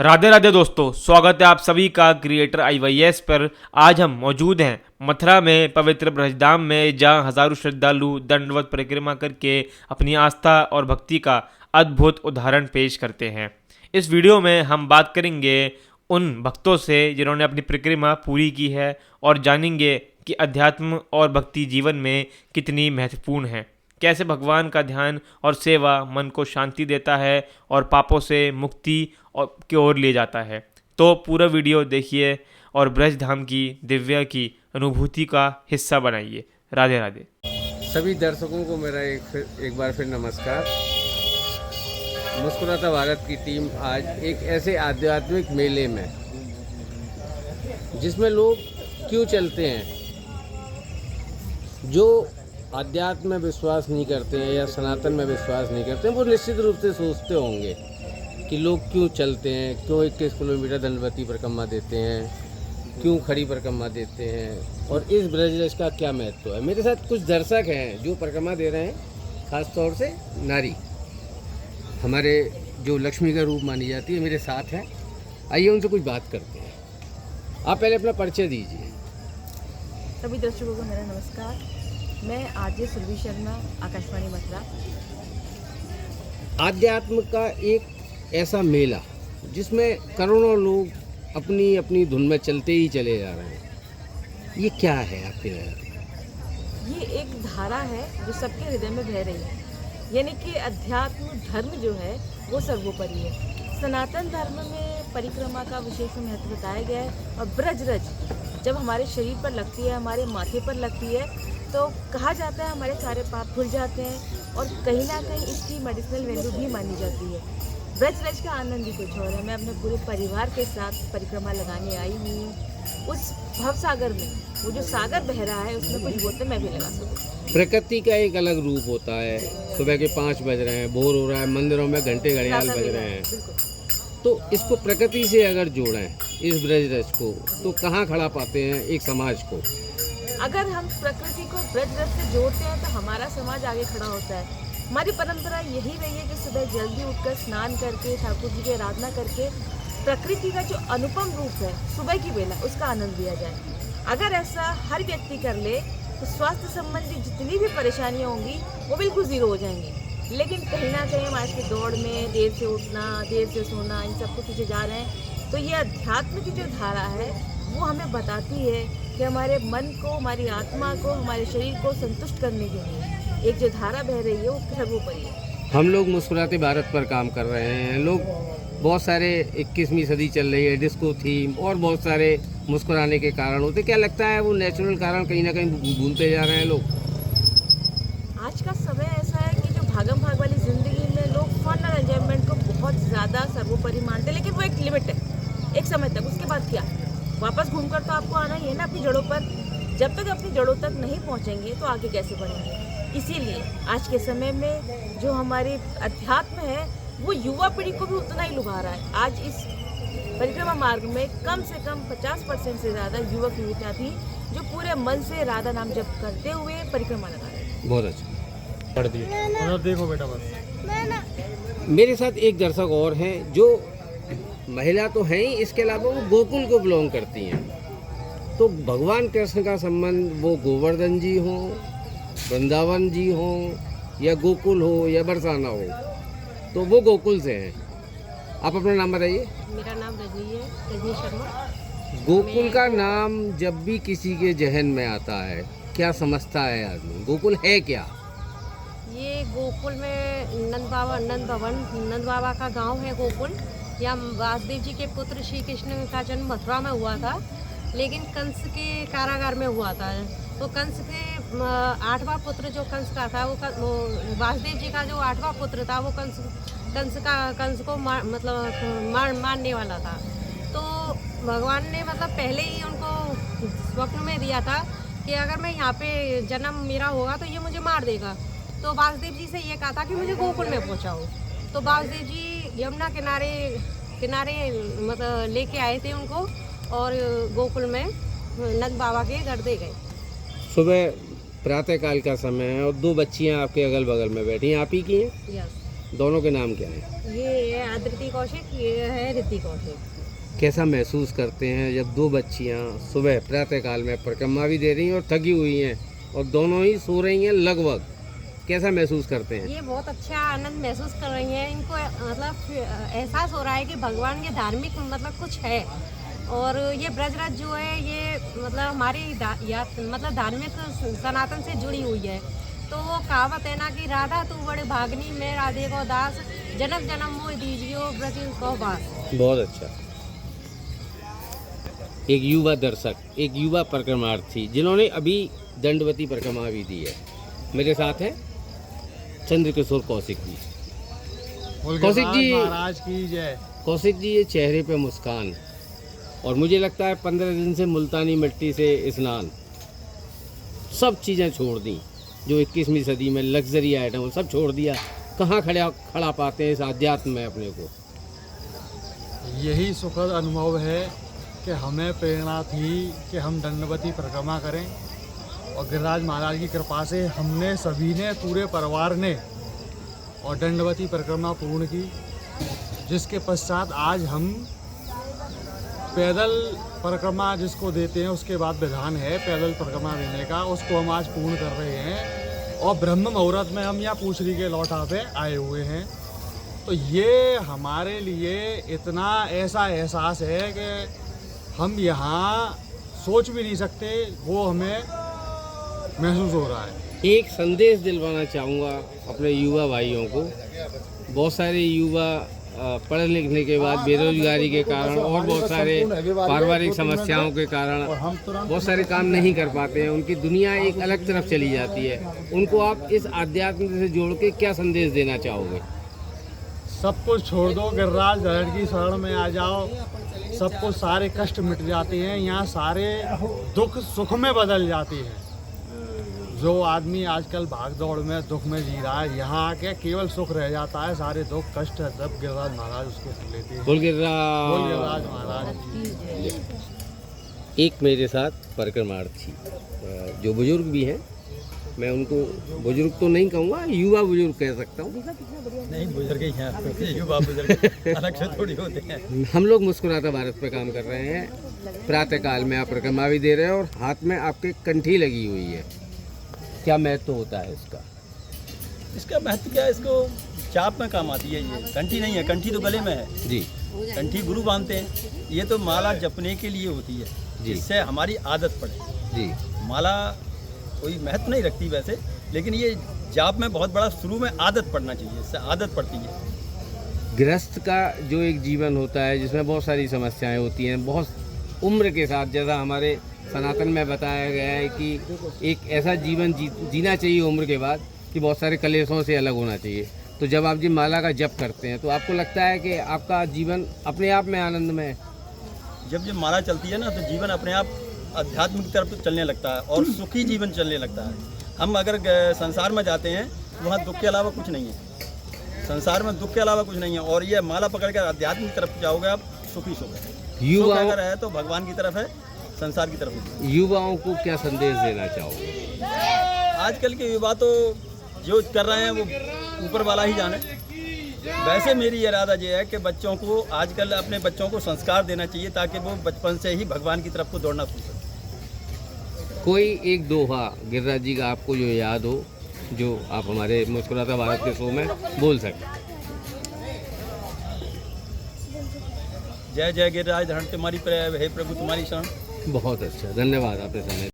राधे राधे दोस्तों, स्वागत है आप सभी का क्रिएटर IYS पर। आज हम मौजूद हैं मथुरा में पवित्र ब्रजधाम में, जहां हजारों श्रद्धालु दंडवत परिक्रमा करके अपनी आस्था और भक्ति का अद्भुत उदाहरण पेश करते हैं। इस वीडियो में हम बात करेंगे उन भक्तों से जिन्होंने अपनी परिक्रमा पूरी की है और जानेंगे कि अध्यात्म और भक्ति जीवन में कितनी महत्वपूर्ण है, कैसे भगवान का ध्यान और सेवा मन को शांति देता है और पापों से मुक्ति और की ओर ले जाता है। तो पूरा वीडियो देखिए और ब्रज धाम की दिव्य की अनुभूति का हिस्सा बनाइए। राधे राधे। सभी दर्शकों को मेरा एक बार फिर नमस्कार। मुस्कुराता भारत की टीम आज एक ऐसे आध्यात्मिक मेले में, जिसमें लोग क्यों चलते हैं, जो अध्यात्म में विश्वास नहीं करते हैं या सनातन में विश्वास नहीं करते हैं, वो निश्चित रूप से सोचते होंगे कि लोग क्यों चलते हैं, क्यों 21 किलोमीटर दंडवती परिक्रमा देते हैं, क्यों खड़ी परिक्रमा देते हैं और इस ब्रजरज का क्या महत्व है। मेरे साथ कुछ दर्शक हैं जो परिक्रमा दे रहे हैं, खास तौर से नारी, हमारे जो लक्ष्मी का रूप मानी जाती है, मेरे साथ हैं। आइए उनसे कुछ बात करते हैं। आप पहले अपना परिचय दीजिए। सभी दर्शकों को मेरा नमस्कार। मैं आरजे सुरभि शर्मा, आकाशवाणी मथुरा। आध्यात्म का एक ऐसा मेला जिसमें करोड़ों लोग अपनी अपनी धुन में चलते ही चले जा रहे हैं, ये क्या है आपके नजर? ये एक धारा है जो सबके हृदय में बह रही है, यानी कि अध्यात्म धर्म जो है वो सर्वोपरि है। सनातन धर्म में परिक्रमा का विशेष महत्व बताया गया है और ब्रजरज जब हमारे शरीर पर लगती है, हमारे माथे पर लगती है, तो कहा जाता है हमारे सारे पाप धुल जाते हैं और कहीं ना कहीं इसकी मेडिसिनल वैल्यू भी मानी जाती है। ब्रजरज का आनंद ही कुछ और है। मैं अपने पूरे परिवार के साथ परिक्रमा लगाने आई हूँ। उस भव सागर में वो जो सागर बह रहा है, उसमें कुछ बोतल मैं भी लगा सकूँ। प्रकृति का एक अलग रूप होता है। सुबह के 5 बज रहे हैं, भोर हो रहा है, मंदिरों में घंटे घड़ियाल बज रहे हैं, तो इसको प्रकृति से अगर जोड़ें इस ब्रजरज को, तो कहाँ खड़ा पाते हैं एक समाज को? अगर हम प्रकृति को ब्रजरज से जोड़ते हैं तो हमारा समाज आगे खड़ा होता है। हमारी परंपरा यही रही है कि सुबह जल्दी उठकर स्नान करके ठाकुर जी की आराधना करके प्रकृति का जो अनुपम रूप है सुबह की बेला, उसका आनंद लिया जाए। अगर ऐसा हर व्यक्ति कर ले तो स्वास्थ्य संबंधी जितनी भी परेशानियाँ होंगी वो बिल्कुल ज़ीरो हो जाएंगी। लेकिन कहीं ना कहीं हम आज की दौड़ में देर से उठना, देर से सोना, इन सबको पीछे जा रहे हैं। तो ये अध्यात्म की जो धारा है वो हमें बताती है कि हमारे मन को, हमारी आत्मा को, हमारे शरीर को संतुष्ट करने के लिए एक जो धारा बह रही है वो सर्वोपरि है। हम लोग मुस्कुराते भारत पर काम कर रहे हैं। लोग बहुत सारे 21वीं सदी चल रही है, डिस्को थीम और बहुत सारे मुस्कुराने के कारण होते। क्या लगता है वो नेचुरल कारण कहीं ना कहीं भूलते जा रहे हैं लोग? आज का समय ऐसा है कि जो भागम भाग वाली ज़िंदगी में लोग फन और एंजॉयमेंट को बहुत ज़्यादा सर्वोपरि मानते हैं, लेकिन वो एक लिमिट है, एक समय तक। उसके बाद क्या, वापस घूमकर तो आपको आना ही है ना अपनी जड़ों पर। जब तक अपनी जड़ों तक नहीं पहुंचेंगे तो आगे कैसे बढ़ेंगे? इसीलिए आज के समय में जो हमारे अध्यात्म है वो युवा पीढ़ी को भी उतना ही लुभा रहा है। आज इस परिक्रमा मार्ग में कम से कम 50% से ज़्यादा युवक युवतियाँ थी जो पूरे मन से राधा नाम जप करते हुए परिक्रमा लगा रहे हैं। बहुत अच्छा पढ़ दिए। और देखो बेटा, बस मेरे साथ एक दर्शक और हैं जो महिला तो हैं ही, इसके अलावा वो गोकुल को बिलोंग करती हैं। तो भगवान कृष्ण का संबंध, वो गोवर्धन जी हो, वृंदावन जी हो, या गोकुल हो या बरसाना हो, तो वो गोकुल से हैं। आप अपना नाम बताइए। मेरा नाम रजनी है, रजनी शर्मा। गोकुल का नाम जब भी किसी के जहन में आता है, क्या समझता है आदमी? गोकुल है क्या? ये गोकुल में नंद बाबा का गांव है गोकुल। या वासुदेव जी के पुत्र श्री कृष्ण का जन्म मथुरा में हुआ था, लेकिन कंस के कारागार में हुआ था। तो कंस के 8वां पुत्र जो कंस का था, वो वासुदेव जी का जो 8वां पुत्र था, वो कंस को मारने वाला था। तो भगवान ने पहले ही उनको स्वप्न में दिया था कि अगर मैं यहाँ पे जन्म मेरा होगा तो ये मुझे मार देगा। तो वासुदेव जी से ये कहा था कि मुझे गोकुल में पहुँचाओ। तो वासुदेव जी यमुना किनारे लेके आए थे उनको और गोकुल में नंद बाबा के घर दे गए। सुबह प्रातःकाल का समय है और 2 बच्चियां आपके अगल बगल में बैठी हैं, आप ही की हैं? यस। दोनों के नाम क्या हैं? ये है आदित्य कौशिक, ये है ऋतिक कौशिक। कैसा महसूस करते हैं जब दो बच्चियां सुबह प्रातःकाल में परिक्रमा भी दे रही हैं और थकी हुई हैं और दोनों ही सो रही हैं लगभग, कैसा महसूस करते हैं? ये बहुत अच्छा आनंद महसूस कर रही हैं। इनको मतलब एहसास हो रहा है कि भगवान के धार्मिक मतलब कुछ है। और ये ब्रजराज जो है ये मतलब हमारी मतलब धार्मिक सनातन से जुड़ी हुई है। तो वो कहावत है ना कि राधा तू बड़े भागनी में राधे को दास, जन्म जन्म मोह दीजियो ब्रज को बास। बहुत अच्छा। एक युवा दर्शक, एक युवा परिक्रमार्थी जिन्होंने अभी दंडवती परिक्रमा भी दी है, मेरे साथ है चंद्रकिशोर कौशिक जी। कौशिक जी महाराज की जय। कौशिक जी, ये चेहरे पे मुस्कान, और मुझे लगता है 15 दिन से मुल्तानी मिट्टी से स्नान, सब चीज़ें छोड़ दी जो 21वीं सदी में लग्जरी आइटम सब छोड़ दिया। कहाँ खड़ा पाते हैं इस आध्यात्म में अपने को? यही सुखद अनुभव है कि हमें प्रेरणा थी कि हम दंडवती परिक्रमा करें, और गिरिराज महाराज की कृपा से हमने सभी ने, पूरे परिवार ने, और दंडवती परिक्रमा पूर्ण की, जिसके पश्चात आज हम पैदल परिक्रमा जिसको देते हैं उसके बाद विधान है पैदल परिक्रमा देने का, उसको हम आज पूर्ण कर रहे हैं। और ब्रह्म मुहूर्त में हम यहाँ पूछरी के लौटा पे आए हुए हैं। तो ये हमारे लिए इतना ऐसा एहसास है कि हम यहाँ सोच भी नहीं सकते, वो हमें महसूस हो रहा है। एक संदेश दिलवाना चाहूँगा अपने युवा भाइयों को। बहुत सारे युवा पढ़ लिखने के बाद बेरोजगारी के कारण और बहुत सारे पारिवारिक समस्याओं के कारण बहुत सारे काम नहीं कर पाते हैं, उनकी दुनिया एक अलग तरफ चली जाती है। उनको आप इस आध्यात्म से जोड़ के क्या संदेश देना चाहोगे? सब कुछ छोड़ दो, गिरिराज धरण की शरण में आ जाओ, सब कुछ सारे कष्ट मिट जाते हैं। यहाँ सारे दुख सुख में बदल जाते हैं। जो आदमी आजकल भाग दौड़ में दुख में जी रहा है, यहाँ आके केवल सुख रह जाता है। सारे दुख कष्ट है जब गिरिराज महाराज उसको सुन लेते हैं। बोल बोल गिरिराज गिरिराज महाराज। एक मेरे साथ परिक्रमार्थी जो बुजुर्ग भी हैं, मैं उनको बुजुर्ग तो नहीं कहूँगा, युवा बुजुर्ग कह सकता हूँ। नहीं, बुजुर्ग ही हैं, युवा बुजुर्ग अलग से थोड़ी होते हैं। हम लोग मुस्कुराता भारत पे काम कर रहे हैं। प्रातःकाल में आप परिक्रमा भी दे रहे हैं और हाथ में आपके कंठी लगी हुई है, क्या महत्व होता है इसका? इसका महत्व क्या है? इसको चाप में काम आती है। ये कंठी नहीं है, कंठी तो गले में है जी। कंठी गुरु बांधते हैं। ये तो माला जपने के लिए होती है, जिससे हमारी आदत पड़े जी। माला कोई महत्व नहीं रखती वैसे, लेकिन ये जाप में बहुत बड़ा शुरू में आदत पड़ना चाहिए, इससे आदत पड़ती है। गृहस्थ का जो एक जीवन होता है जिसमें बहुत सारी समस्याएं होती हैं, बहुत उम्र के साथ, जैसा हमारे सनातन में बताया गया है कि एक ऐसा जीवन जीना चाहिए उम्र के बाद कि बहुत सारे कलेशों से अलग होना चाहिए। तो जब आप जी माला का जप करते हैं तो आपको लगता है कि आपका जीवन अपने आप में आनंदमय है? जब माला चलती है ना तो जीवन अपने आप अध्यात्म की तरफ चलने लगता है और सुखी जीवन चलने लगता है। हम अगर संसार में जाते हैं तो वहाँ दुख के अलावा कुछ नहीं है, संसार में दुख के अलावा कुछ नहीं है। और ये माला पकड़ कर अध्यात्म की तरफ जाओगे आप, सुखी सुख है। सुख अगर है तो भगवान की तरफ है, संसार की तरफ है। युवाओं को क्या संदेश देना चाहोगे? आजकल के युवा तो जो कर रहे हैं वो ऊपर वाला ही जाने। वैसे मेरी इरादा ये है कि बच्चों को आजकल अपने बच्चों को संस्कार देना चाहिए ताकि वो बचपन से ही भगवान की तरफ को दौड़ना शुरू करें। कोई एक दोहा गिरिराज जी का आपको जो याद हो, जो आप हमारे मुस्कुराता भारत के शो में बोल सकें? जय जय गिरिराज धरण तुम्हारी हे प्रभु तुम्हारी शरण। बहुत अच्छा, धन्यवाद आपने समय